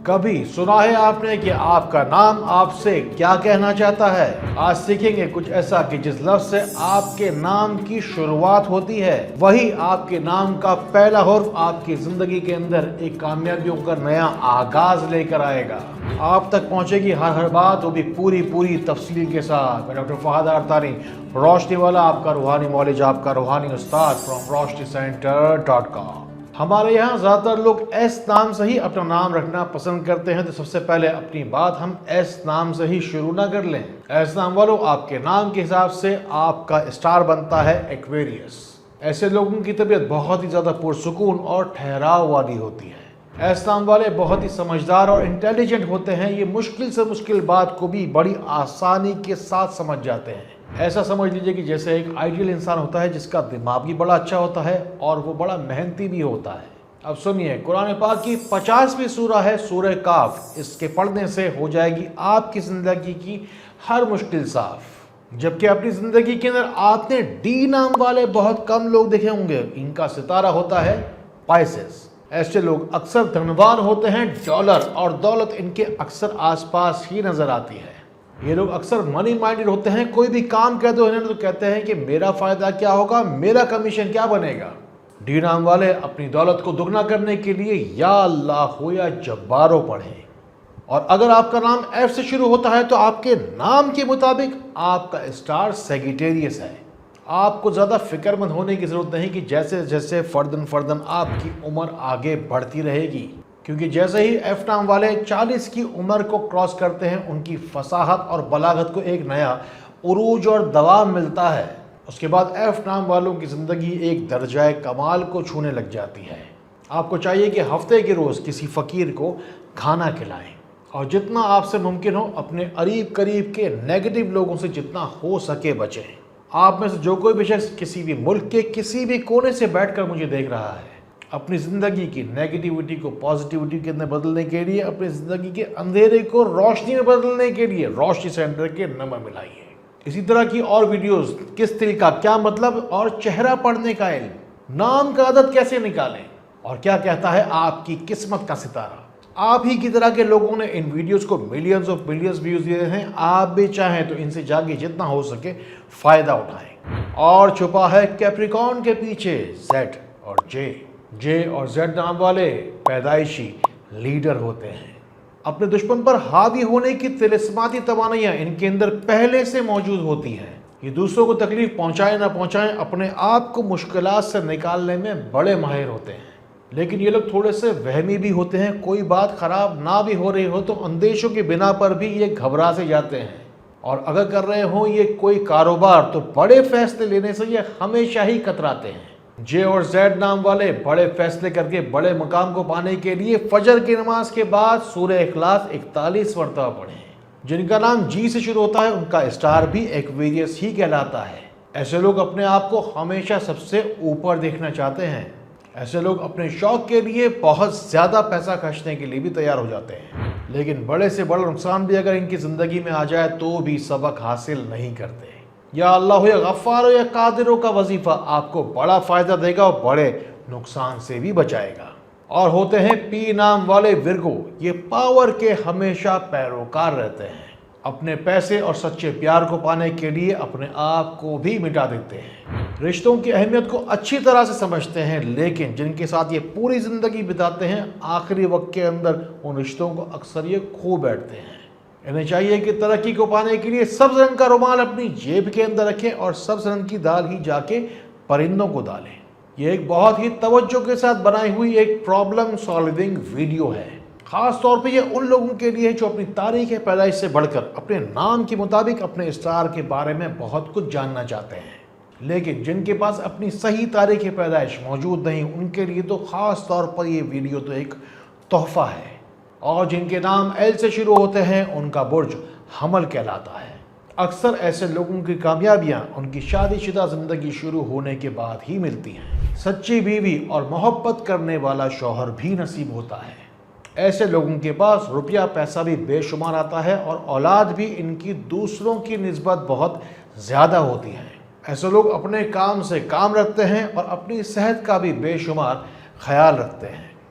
کبھی سنا ہے آپ نے کہ آپ کا نام آپ سے کیا کہنا چاہتا ہے؟ آج سیکھیں گے کچھ ایسا کہ جس لفظ سے آپ کے نام کی شروعات ہوتی ہے وہی آپ کے نام کا پہلا حرف آپ کی زندگی کے اندر ایک کامیابیوں کا نیا آغاز لے کر آئے گا۔ آپ تک پہنچے گی ہر بات، وہ بھی پوری تفصیل کے ساتھ۔ میں ڈاکٹر فہد ارتانی، روشنی والا، آپ کا روحانی معالج، آپ کا روحانی استاد فرام roshnicenter.com۔ ہمارے یہاں زیادہ تر لوگ ایس نام سے ہی اپنا نام رکھنا پسند کرتے ہیں، تو سب سے پہلے اپنی بات ہم ایس نام سے ہی شروع نہ کر لیں۔ ایس نام والوں، آپ کے نام کے حساب سے آپ کا اسٹار بنتا ہے ایکویریس۔ ایسے لوگوں کی طبیعت بہت ہی زیادہ پرسکون اور ٹھہراؤ والی ہوتی ہے۔ ایس نام والے بہت ہی سمجھدار اور انٹیلیجنٹ ہوتے ہیں، یہ مشکل سے مشکل بات کو بھی بڑی آسانی کے ساتھ سمجھ جاتے ہیں۔ ایسا سمجھ لیجئے کہ جیسے ایک آئیڈیل انسان ہوتا ہے جس کا دماغ بھی بڑا اچھا ہوتا ہے اور وہ بڑا محنتی بھی ہوتا ہے۔ اب سنیے، قرآن پاک کی 50ویں سورہ ہے سورہ کاف۔ اس کے پڑھنے سے ہو جائے گی آپ کی زندگی کی ہر مشکل صاف۔ جبکہ اپنی زندگی کے اندر آپ نے ڈی نام والے بہت کم لوگ دیکھے ہوں گے، ان کا ستارہ ہوتا ہے پائسس۔ ایسے لوگ اکثر دھنوان ہوتے ہیں، ڈالر اور دولت ان کے اکثر آس پاس ہی نظر آتی ہے۔ یہ لوگ اکثر منی مائنڈڈ ہوتے ہیں، کوئی بھی کام کہہ دو انہیں تو کہتے ہیں کہ میرا فائدہ کیا ہوگا، میرا کمیشن کیا بنے گا۔ ڈی نام والے اپنی دولت کو دگنا کرنے کے لیے یا اللہ ہو یا جبارو پڑھیں۔ اور اگر آپ کا نام ایف سے شروع ہوتا ہے تو آپ کے نام کے مطابق آپ کا اسٹار سیگیٹیریس ہے۔ آپ کو زیادہ فکر مند ہونے کی ضرورت نہیں کہ جیسے جیسے فردن آپ کی عمر آگے بڑھتی رہے گی، کیونکہ جیسے ہی ایف نام والے 40 کی عمر کو کراس کرتے ہیں ان کی فصاحت اور بلاغت کو ایک نیا عروج اور دوام ملتا ہے۔ اس کے بعد ایف نام والوں کی زندگی ایک درجہ کمال کو چھونے لگ جاتی ہے۔ آپ کو چاہیے کہ ہفتے کے روز کسی فقیر کو کھانا کھلائیں اور جتنا آپ سے ممکن ہو اپنے قریب کے نیگیٹو لوگوں سے جتنا ہو سکے بچیں۔ آپ میں سے جو کوئی بھی شخص کسی بھی ملک کے کسی بھی کونے سے بیٹھ کر مجھے دیکھ رہا ہے، اپنی زندگی کی نیگیٹیوٹی کو پازیٹیوٹی کے اندر بدلنے کے لیے، اپنی زندگی کے اندھیرے کو روشنی میں بدلنے کے لیے روشنی سینٹر کے نمبر ملائیے۔ اسی طرح کی اور ویڈیوز، کس دل کا کیا مطلب اور چہرہ پڑھنے کا علم، نام کا عدد کیسے نکالیں اور کیا کہتا ہے آپ کی قسمت کا ستارہ، آپ ہی کی طرح کے لوگوں نے ان ویڈیوز کو ملینز آف ملینز ویوز دیے ہیں۔ آپ بھی چاہیں تو ان سے جا کے جتنا ہو سکے فائدہ اٹھائیں۔ اور چھپا ہے کیپریکارن کے پیچھے زیڈ اور جے اور زیڈ نام والے پیدائشی لیڈر ہوتے ہیں۔ اپنے دشمن پر حاوی ہونے کی طلسماتی توانائیاں ان کے اندر پہلے سے موجود ہوتی ہیں۔ یہ دوسروں کو تکلیف پہنچائیں نہ پہنچائیں، اپنے آپ کو مشکلات سے نکالنے میں بڑے ماہر ہوتے ہیں۔ لیکن یہ لوگ تھوڑے سے وہمی بھی ہوتے ہیں، کوئی بات خراب نہ بھی ہو رہی ہو تو اندیشوں کی بنا پر بھی یہ گھبرا سے جاتے ہیں، اور اگر کر رہے ہوں یہ کوئی کاروبار تو بڑے فیصلے لینے سے یہ ہمیشہ ہی کتراتے ہیں۔ جے اور زیڈ نام والے بڑے فیصلے کر کے بڑے مقام کو پانے کے لیے فجر کی نماز کے بعد سورہ اخلاص 41 مرتبہ پڑھیں۔ جن کا نام جی سے شروع ہوتا ہے ان کا اسٹار بھی ایکویریس ہی کہلاتا ہے۔ ایسے لوگ اپنے آپ کو ہمیشہ سب سے اوپر دیکھنا چاہتے ہیں۔ ایسے لوگ اپنے شوق کے لیے بہت زیادہ پیسہ خرچنے کے لیے بھی تیار ہو جاتے ہیں، لیکن بڑے سے بڑا نقصان بھی اگر ان کی زندگی میں آ جائے تو بھی سبق حاصل نہیں کرتے۔ یا اللہ ہو یا غفار ہو یا قادروں کا وظیفہ آپ کو بڑا فائدہ دے گا اور بڑے نقصان سے بھی بچائے گا۔ اور ہوتے ہیں پی نام والے ورگو، یہ پاور کے ہمیشہ پیروکار رہتے ہیں۔ اپنے پیسے اور سچے پیار کو پانے کے لیے اپنے آپ کو بھی مٹا دیتے ہیں۔ رشتوں کی اہمیت کو اچھی طرح سے سمجھتے ہیں، لیکن جن کے ساتھ یہ پوری زندگی بتاتے ہیں آخری وقت کے اندر ان رشتوں کو اکثر یہ کھو بیٹھتے ہیں۔ انہیں چاہیے کہ ترقی کو پانے کے لیے سبز رنگ کا رومال اپنی جیب کے اندر رکھیں اور سبز رنگ کی دال ہی جا کے پرندوں کو ڈالیں۔ یہ ایک بہت ہی توجہ کے ساتھ بنائی ہوئی ایک پرابلم سالونگ ویڈیو ہے۔ خاص طور پہ یہ ان لوگوں کے لیے جو اپنی تاریخ پیدائش سے بڑھ کر اپنے نام کے مطابق اپنے اسٹار کے بارے میں بہت کچھ جاننا چاہتے ہیں، لیکن جن کے پاس اپنی صحیح تاریخ پیدائش موجود نہیں، ان کے لیے تو خاص طور پر یہ ویڈیو تو ایک تحفہ ہے۔ اور جن کے نام ایل سے شروع ہوتے ہیں ان کا برج حمل کہلاتا ہے۔ اکثر ایسے لوگوں کی کامیابیاں ان کی شادی شدہ زندگی شروع ہونے کے بعد ہی ملتی ہیں۔ سچی بیوی اور محبت کرنے والا شوہر بھی نصیب ہوتا ہے۔ ایسے لوگوں کے پاس روپیہ پیسہ بھی بے شمار آتا ہے اور اولاد بھی ان کی دوسروں کی نسبت بہت زیادہ ہوتی ہے۔ ایسے لوگ اپنے کام سے کام رکھتے ہیں اور اپنی صحت کا بھی بے شمار خیال رکھتے ہیں۔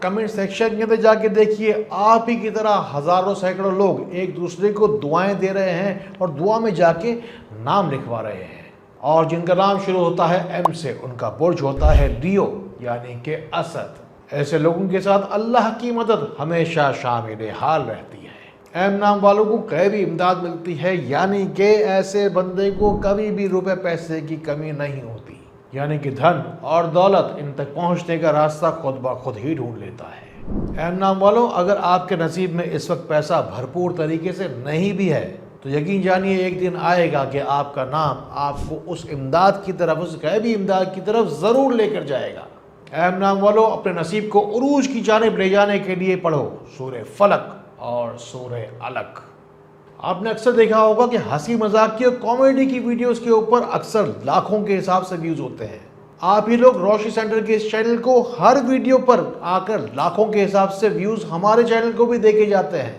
کمنٹ سیکشن کے اندر جا کے دیکھیے، آپ ہی کی طرح ہزاروں سینکڑوں لوگ ایک دوسرے کو دعائیں دے رہے ہیں اور دعا میں جا کے نام لکھوا رہے ہیں، اور جن کا نام شروع ہوتا ہے ایم سے ان کا برج ہوتا ہے لیو یعنی کہ اسد۔ ایسے لوگوں کے ساتھ اللہ کی مدد ہمیشہ شامل حال رہتی ہے۔ ایم نام والوں کو غیبی امداد ملتی ہے، یعنی کہ ایسے بندے کو کبھی بھی روپے پیسے کی کمی نہیں ہوتی، یعنی کہ دھن اور دولت ان تک پہنچنے کا راستہ خود بخود ہی ڈھونڈ لیتا ہے۔ ایم نام والوں، اگر آپ کے نصیب میں اس وقت پیسہ بھرپور طریقے سے نہیں بھی ہے تو یقین جانیے ایک دن آئے گا کہ آپ کا نام آپ کو اس امداد کی طرف، اس غیبی امداد کی طرف ضرور لے کر جائے گا۔ ایم نام والوں، اپنے نصیب کو عروج کی جانب لے جانے کے لیے پڑھو سورہ فلق اور سورہ علق۔ آپ نے اکثر دیکھا ہوگا کہ ہنسی مذاق کی اور کامیڈی کی ویڈیوز کے اوپر اکثر لاکھوں کے حساب سے ویوز ہوتے ہیں۔ آپ ہی لوگ روشنی سینٹر کے اس چینل کو ہر ویڈیو پر آ کر لاکھوں کے حساب سے ویوز ہمارے چینل کو بھی دیکھے جاتے ہیں۔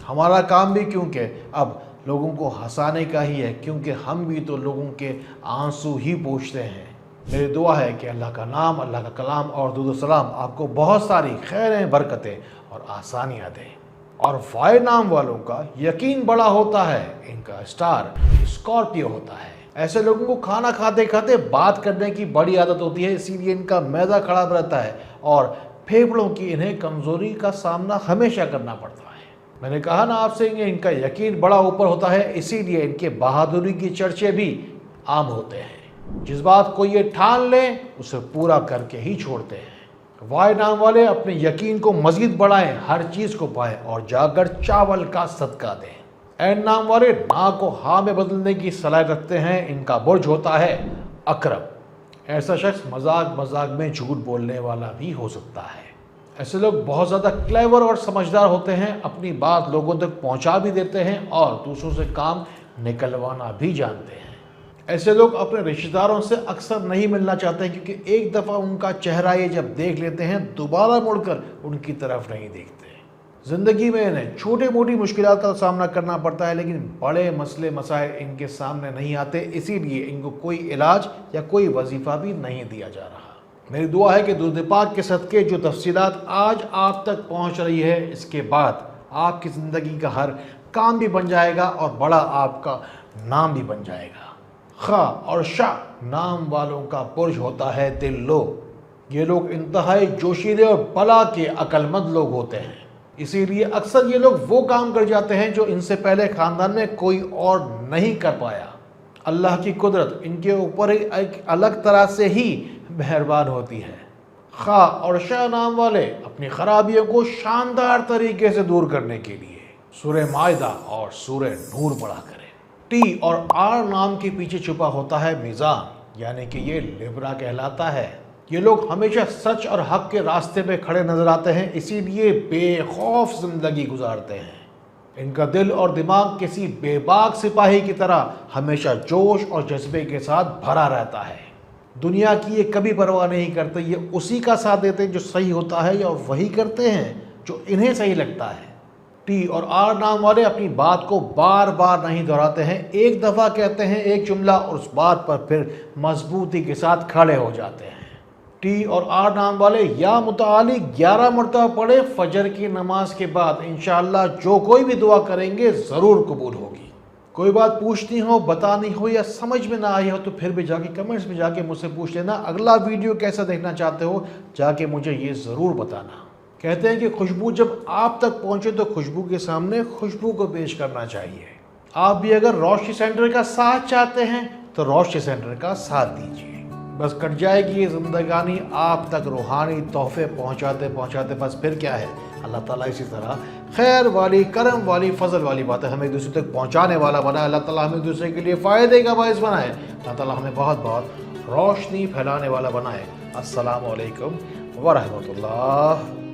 ہمارا کام بھی کیونکہ اب لوگوں کو ہنسانے کا ہی ہے، کیونکہ ہم بھی تو لوگوں کے آنسو ہی پوچھتے ہیں۔ میری دعا ہے کہ اللہ کا نام، اللہ کا کلام اور درود و سلام آپ کو بہت ساری خیریں، برکتیں اور آسانیاں دیں۔ اور وائی نام والوں کا یقین بڑا ہوتا ہے، ان کا اسٹار اسکارپیو ہوتا ہے۔ ایسے لوگوں کو کھانا کھاتے کھاتے بات کرنے کی بڑی عادت ہوتی ہے، اسی لیے ان کا معدہ خراب رہتا ہے اور پھیپھڑوں کی انہیں کمزوری کا سامنا ہمیشہ کرنا پڑتا ہے۔ میں نے کہا نا آپ سے ان کا یقین بڑا اوپر ہوتا ہے، اسی لیے ان کے بہادری کی چرچے بھی عام ہوتے ہیں۔ جس بات کو یہ ٹھان لیں اسے پورا کر کے ہی چھوڑتے ہیں۔ وائی نام والے اپنے یقین کو مزید بڑھائیں، ہر چیز کو پائیں اور جا کر چاول کا صدقہ دیں۔ این نام والے نا کو ہاں میں بدلنے کی صلاحیت رکھتے ہیں، ان کا برج ہوتا ہے عقرب۔ ایسا شخص مذاق مذاق میں جھوٹ بولنے والا بھی ہو سکتا ہے۔ ایسے لوگ بہت زیادہ کلیور اور سمجھدار ہوتے ہیں، اپنی بات لوگوں تک پہنچا بھی دیتے ہیں اور دوسروں سے کام نکلوانا بھی جانتے ہیں۔ ایسے لوگ اپنے رشتہ داروں سے اکثر نہیں ملنا چاہتے ہیں، کیونکہ ایک دفعہ ان کا چہرہ یہ جب دیکھ لیتے ہیں دوبارہ مڑ کر ان کی طرف نہیں دیکھتے۔ زندگی میں انہیں چھوٹی موٹی مشکلات کا سامنا کرنا پڑتا ہے، لیکن بڑے مسئلے مسائل ان کے سامنے نہیں آتے، اسی لیے ان کو کوئی علاج یا کوئی وظیفہ بھی نہیں دیا جا رہا۔ میری دعا ہے کہ درود پاک کے صدقے جو تفصیلات آج آپ تک پہنچ رہی ہے، اس کے بعد آپ کی زندگی کا ہر کام بھی بن جائے گا اور بڑا آپ کا نام بھی بن جائے گا۔ خا اور شا نام والوں کا برج ہوتا ہے دلو۔ یہ لوگ انتہائی جوشیلے اور بلا کے عقل مند لوگ ہوتے ہیں، اسی لیے اکثر یہ لوگ وہ کام کر جاتے ہیں جو ان سے پہلے خاندان میں کوئی اور نہیں کر پایا۔ اللہ کی قدرت ان کے اوپر ایک الگ طرح سے ہی مہربان ہوتی ہے۔ خا اور شا نام والے اپنی خرابیوں کو شاندار طریقے سے دور کرنے کے لیے سورہ مائدہ اور سورہ نور پڑھا کریں۔ ٹی اور آر نام کے پیچھے چھپا ہوتا ہے میزان، یعنی کہ یہ لیبرا کہلاتا ہے۔ یہ لوگ ہمیشہ سچ اور حق کے راستے پہ کھڑے نظر آتے ہیں، اسی لیے بے خوف زندگی گزارتے ہیں۔ ان کا دل اور دماغ کسی بے باک سپاہی کی طرح ہمیشہ جوش اور جذبے کے ساتھ بھرا رہتا ہے۔ دنیا کی یہ کبھی پرواہ نہیں کرتے، یہ اسی کا ساتھ دیتے ہیں جو صحیح ہوتا ہے، یا وہی کرتے ہیں جو انہیں صحیح لگتا ہے۔ ٹی اور آر نام والے اپنی بات کو بار بار نہیں دہراتے ہیں، ایک دفعہ کہتے ہیں ایک جملہ اور اس بات پر پھر مضبوطی کے ساتھ کھڑے ہو جاتے ہیں۔ ٹی اور آر نام والے یا متعالی 11 مرتبہ پڑھے فجر کی نماز کے بعد، انشاءاللہ جو کوئی بھی دعا کریں گے ضرور قبول ہوگی۔ کوئی بات پوچھنی ہو، بتانی ہو یا سمجھ میں نہ آئی ہو تو پھر بھی جا کے کمنٹس میں جا کے مجھ سے پوچھ لینا۔ اگلا ویڈیو کیسا دیکھنا چاہتے ہو جا کے مجھے یہ ضرور بتانا۔ کہتے ہیں کہ خوشبو جب آپ تک پہنچے تو خوشبو کے سامنے خوشبو کو پیش کرنا چاہیے۔ آپ بھی اگر روشنی سینٹر کا ساتھ چاہتے ہیں تو روشنی سینٹر کا ساتھ دیجیے، بس کٹ جائے گی یہ زندگانی آپ تک روحانی تحفے پہنچاتے پہنچاتے۔ بس پھر کیا ہے، اللہ تعالیٰ اسی طرح خیر والی، کرم والی، فضل والی باتیں ہمیں ایک دوسرے تک پہنچانے والا بنائے۔ اللہ تعالیٰ ہمیں ایک دوسرے کے لیے فائدے کا باعث بنائے۔ اللہ تعالیٰ ہمیں بہت بہت روشنی پھیلانے والا بنائے۔ السلام علیکم ورحمۃ اللہ۔